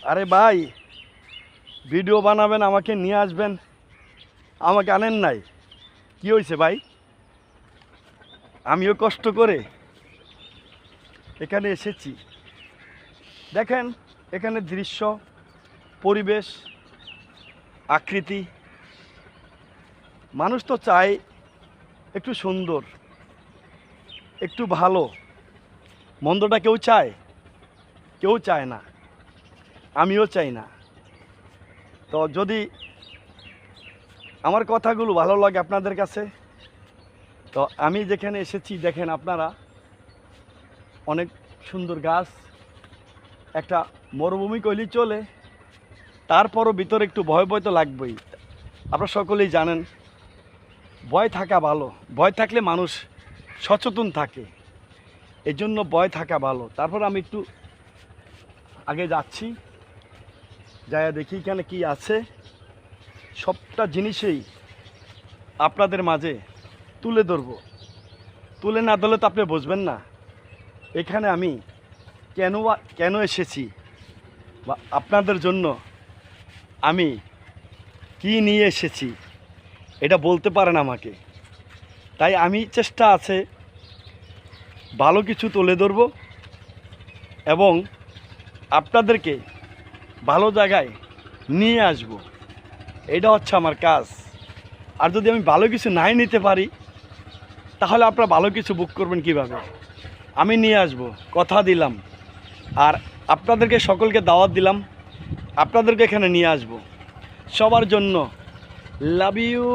আরে ভাই, ভিডিও বানাবেন, আমাকে নিয়ে আসবেন, আমাকে আনেন নাই। কি হয়েছে ভাই? আমিও কষ্ট করে এখানে এসেছি। দেখেন এখানে দৃশ্য, পরিবেশ, আকৃতি। মানুষ তো চায় একটু সুন্দর, একটু ভালো। মন্দটা কেউ চায়? কেউ চায় না, আমিও চাই না। তো যদি আমার কথাগুলো ভালো লাগে আপনাদের কাছে, তো আমি যেখানে এসেছি দেখেন আপনারা, অনেক সুন্দর গাছ, একটা মরুভূমি কইলেই চলে। তারপরও ভিতরে একটু ভয় ভয় তো লাগবেই। আপনারা সকলেই জানেন ভয় থাকা ভালো। ভয় থাকলে মানুষ সচেতন থাকে, এই জন্য ভয় থাকা ভালো। তারপর আমি একটু আগে যাচ্ছি, যাইয়া দেখি এখানে কি আছে। সবটা জিনিসেই আপনাদের মাঝে তুলে ধরবো। তুলে না ধরলে তো আপনি বুঝবেন না এখানে আমি কেন এসেছি, বা আপনাদের জন্য আমি কি নিয়ে এসেছি এটা বলতে পারেন আমাকে। তাই আমি চেষ্টা আছে ভালো কিছু তুলে ধরব এবং আপনাদেরকে ভালো জায়গায় নিয়ে আসব। এটা হচ্ছে আমার কাজ। আর যদি আমি ভালো কিছু নাই নিতে পারি, তাহলে আপনারা ভালো কিছু বুক করবেন কিভাবে? আমি নিয়ে আসব, কথা দিলাম। আর আপনাদেরকে সকলকে দাওয়াত দিলাম, আপনাদেরকে এখানে নিয়ে আসব সবার জন্য। Love you.